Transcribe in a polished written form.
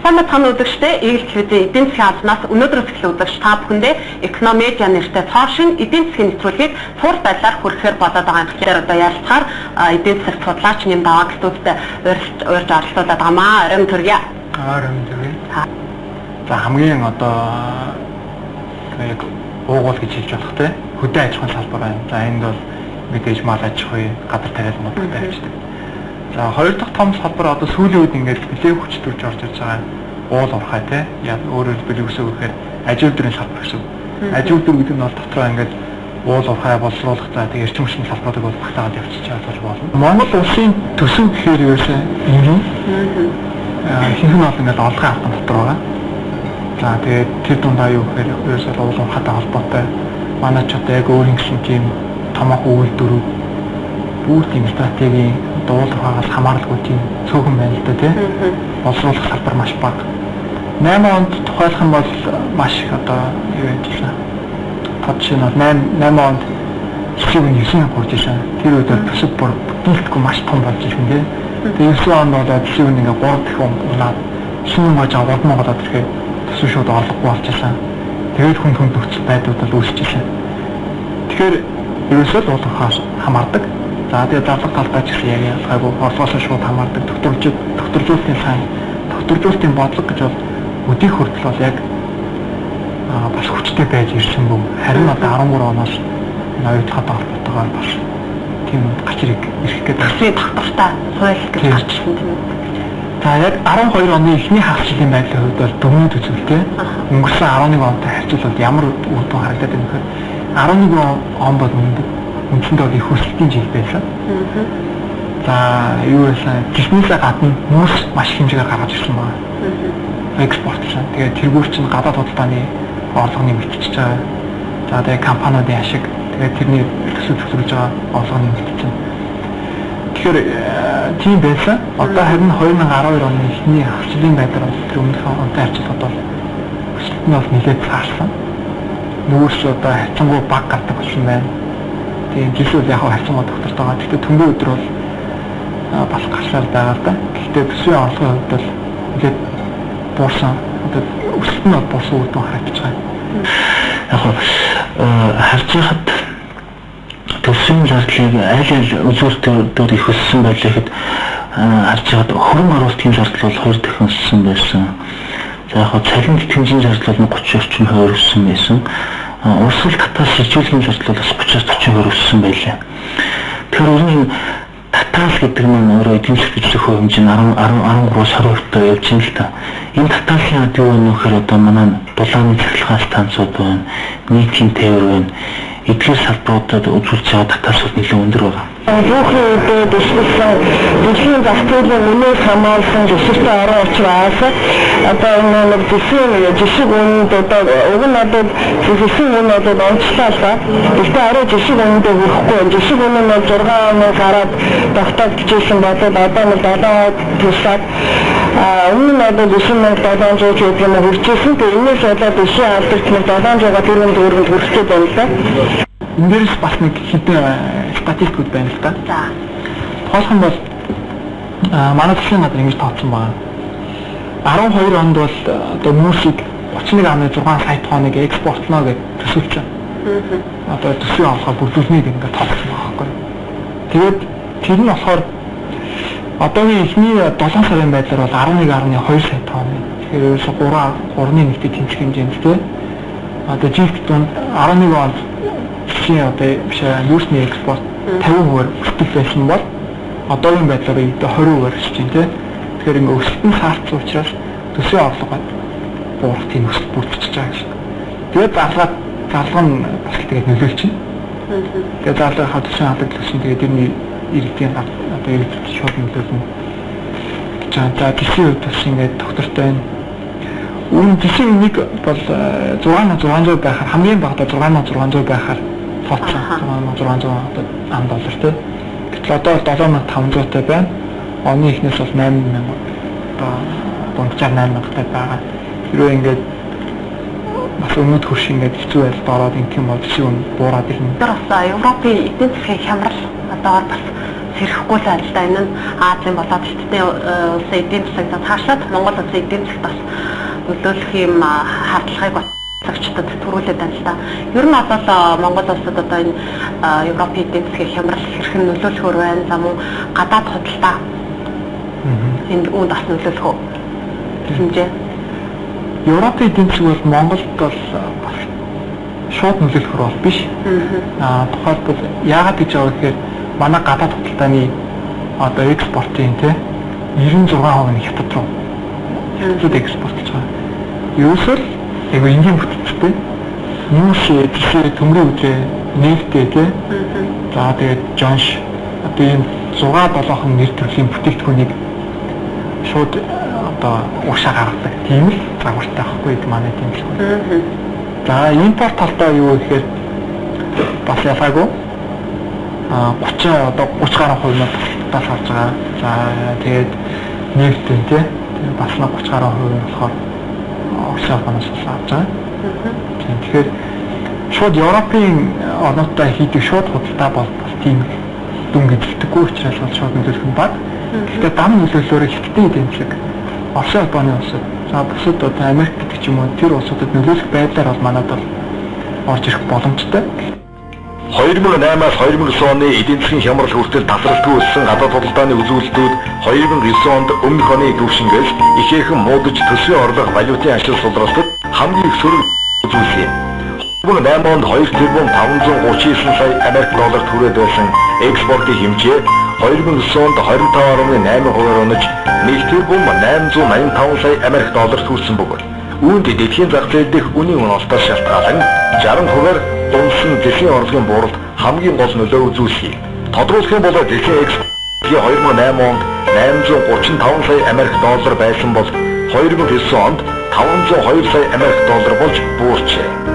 Санаа тань үзэгчдээ Eagle TV-ийн эдийн засгийн албанаас өнөөдрөөс эхлэн үзэгч та бүхэндээ Экономедиа нэртэй цоошин эдийн засгийн нэвтрүүлгийг цуур байдлаар хүргэхээр болоод байгаа юм. Тэгэхээр одоо ярилцахаар эдийн засаг судлаач нэм даваа студид урьж оролцуулаад байгаамаа. Оройн төргий. Оройн төргий. За хамгийн одоо яг уугуул гэж хэлж болох те хөдөө аж ахуйн салбар байна. За энд бол мэдээж мал аж ахуй, гадар тариалнууд тавьчихдаг. За хоёр дахь том салбар одоо сүүлийн үед ингээд нэлээд хүчтүүлж орж ирж байгаа уул уурхай тий. Яг өөрөөр хэлбэл үсэг гэхээр аж үйлдвэрийн салбар гэсэн. Аж үйлдвэр гэдэг нь бол дотроо ингээд уул уурхай боловсруулах за тэгээ эрчим хүчний салбаруудыг бол багтаагаад явчихж байгаа болж болно. Монгол улсын төсөв гэхээр ерөөсөө энэ ихэнх нь бол ингээд олгын албан дотор байгаа. За тэгээд тэр дундаа юу гэхээр ерөөсөө уул уурхайтай холбоотой манай ч одоо яг өөрийн гэсэн тийм томоохон үйлдвэрүүд бүр тийм стратегийн дуулахаас хамааралгүй тийм цөөхөн байна л да тий. Боловсруулах салбар маш бага. 8 онд тухайлах юм бол маш их одоо юу яаж вэ? Тодшин бол 8 онд хэсэг нь 9 мянга хүрч ирсэн. Тэр үед бол төсөв бүр бүтээлгүй маш том болж ирсэн тий. Тэгээд 9 онд бол хэсэг нь ингээ 3 дахин унаад 9 мянга жаа 3 мянга удаад ирэхэд төсөв шууд олохгүй болж ирсэн. Тэгээд хүн нөхцөл байдууд бол үүсэж ирсэн. Тэгэхээр ерөөсөө л уулахаас хамаардаг. За тэгээд зарлах талбай ч гэсэн яг ялгаагүй орлогоос шууд хамаардаг. Докторжуулалтын сан, докторжуулалтын бодлого гэж бол өдийг хүртэл бол яг бас хүчтэй байж ирсэн бүү. Харин одоо 13 оноос оюутгад холбоотойгоор бас тийм гачрыг ирэх гэдэг төсвийн тогтвортой хууль гэж гарч ирсэн тийм үү. За яг 12 оны эхний хагас жилийн байдлын хувьд бол дөрвөн төсөвтэй. Өнгөрсөн 11 онтой харьцуулбал ямар үр дүн харагдаад байна гэхээр 11 он бол үндсэндээ их хүсэлтийн жил байсан. За юу байсан? Техникээс гадна мөс маш хэмжээгээр гаргаж ирсэн байна. Экспортлсан. Тэгээд тэргүүр чинь гадаад худалдааны орлого нэмэгдчихэж байгаа. За тэгээд компаниудын ашиг тэгээд тэрний төсөв зөвшөөрж байгаа орлого нэмэгдсэн. Тэгэхээр тийм байсан. Одоо харин 2012 оны эхний хагасчлын байдлаар тэр өмнөх онтой харьцуулахад бол өсөлт нь бол нэлээд цаашсан. Нүүрс одоо хайцангуй баг гардаг болсон байна. Тийм жишээл яг хайцангуй доктортой байгаа. Гэхдээ төмөө өдөр бол бас гарчаар байгаа л да. Гэхдээ төсвийн орлогын хувьд бол нэлээд буурсан. Одоо өсөлт нь бол буурсан үр дүн харагдаж байгаа. Яг харж хахад төсвийн зардлыг аль үзүүлэлтүүд их өссөн байлаа гэхэд харж хахад хөрөнгө оруулалтын зардал бол 2 дахин өссөн байсан. За яг цалин тэтгэмжийн зардал нь 30 орчим хувиар өссөн байсан. Урсгал татвар шилжүүлгийн зардал бас 30-40 хувиар өссөн байлаа. Тэгэхээр өөрөөр татвар гэдэг нь өөрөө эдийн засгийн хүчтэй хэмжээ нь 13-аас 20%-тай явж байна л та. Энэ татварын ад юу вэ гэхээр одоо манай дулааны цахилгаан станцууд байна, нийтийн тээвэр байна. Эдгээр салбаруудад үзүүлж байгаа татварууд нэлээд өндөр байна. Зөвхөн үедээ бишгэлсэн дэвшийн зах зээлийн үнээс хамаарсан жишгтэй орон учраас одоо нэг жишг үнэд одоо уг нь одоо жишг үнэд онцлолоо. Гэхдээ арай жишг үнэд хүрэхгүй. Жишг үнэ нь 6 оны гараад тогтоогдчихсэн бодоод одоо нэг 7 тусаад өмнө нь одоо 9700 гэдэг юм хүрчээсэн. Тэгээ энэс болоод дэвшийн алдарт нэг 700-аад тэрүүн дөрөнд хүрчээд байна л да. Энд дээрс бас нэг хэдэн статистикуд байна л да. За. Тоолхон бол манай засгийн газар ингэж тооцсон байна. 12 онд бол одоо мөсийг 31.6 сая тонныг экспортлно гэж төсөвч байна. Одоо төсвийн орлогоо бүрдүүлнэ гэж ингээд тооцсон байгаа байхгүй. Тэгээд тэр нь болохоор одоогийн эхний 7 сарын байдлаар бол 11.2 сая тонн. Тэгэхээр ерөөсө 3.1-тэй тэнцэх хэмжээнд одоо жилд дунд 11 онд чинь одоо биш нүүрсний экспорт 50% өсөлт байсан бол одоогийн байдлаар 20% өсөж байна тийм. Тэгэхээр ингээ өсөлт нь саарцсан учраас төсвийн орлого буурах тийм өсөлт бүрдчихэж байгаа гэсэн. Тэгээд зарлага нь бас тэгээд нөлөөлж байна. Тэгээд зарлага төсвийн хадгалт гэсэн тэгээд тэрний иргэдийн одоо иргэд шууд нөлөөлнө. За төсвийн хувьд бас ингээ доктортой байна. Үүн төсвийн нэг бол 6600 байхаар хамгийн багадаа 6600 байхаар тооцсон. 6600 одоо ам доллар тийм. Гэтэл одоо 7500 тай байна. Оны эхнээс бол 8000 одоо дундчаар 8000 байгаа. Хэрвээ ингээд бас өмнөд хөрш ингээд хэцүү байлд ороод ингэх юм бол төсвийн буураад ирнэ. Тэр бас Европын эдийн засгийн хямрал одоо бас сэрхэхгүй л байна л да. Энэ нь Азийн болоод Хятадын улсын эдийн засаг цаашлаад Монгол улсын эдийн засагт бас нөлөөлөх юм хардлагыг багчдад төрүүлээд байна л да. Ер нь бол Монгол улсад одоо энэ Европын эдийн засгийн хямрал хэрхэн нөлөөлөхөр байна. За мөн гадаад худалдаа энэ үүнд бас нөлөөлөх үү? Хэмжээ. Европын эдийн засаг бол Монголд бол шууд нөлөөлөхөр бол биш. Тухайлбал яагаад гэж байгаа гэхээр манай гадаад худалдааны одоо экспортын 96% нь Хятад руу Хятадд экспортлж байгаа. Ерөөсөө яг энгийн бүтцтэй юус жишээ төмрийн үдээ нефтээ за тэгээд жонш одоо энэ 6-7 нэр төрлийн бүтээгдэхүүнийг шууд одоо уушаа гаргадаг тийм л загвартай байхгүй манай тийм л. За импорт талдаа юу гэхээр бас ялгаагүй 30 одоо 30 гаруй хувь нь тас харж байгаа. За тэгээд нефтэн бас 30 гаруй хувь нь болохоор Орсын банаас авч байгаа. Тэгэхээр шууд Европын орнуудтай хийдэг шууд худалдаа бол бас тийм дүн гэдэггүй учраас бол шууд нөлөөлөх нь баг. Гэхдээ дам нөлөөллөөр Хятадын эдийн засаг Орсын албаны улсад за бусад одоо Америк гэдэг ч юм уу тэр улсуудад нөлөөлөх байдлаар бол манайд бол орж ирэх боломжтой. 2008-аас 2009 оны эдийн засгийн хямрал хүртэл тасралтгүй өссөн гадаад худалдааны үзүүлэлтүүд 2009 онд өмнөх оны төвшингээс ихээхэн муудаж төсвийн орлого валютын ашиг сулралтад хамгийн их сөрөг үзүүлсэн. 2008 онд 2 тэрбум 539 сая Америк долларт хүрээд байсан экспортын хэмжээ 2009 онд 25.8% онож 1 тэрбум 885 сая Америк долларт хүрсэн бөгөөд үүнд дэлхийн зах зээл дэх үнийн уналтаас шалтгаалan 60%-аар дундсан дэлхийн орлогын бууралд хамгийн гол нөлөө үзүүлсэн. Тодруулах юм бол дэлхийн экспортын 2008 онд 835 сая Америк доллар байсан бол 2009 онд 502 сая Америк доллар болж буурчээ.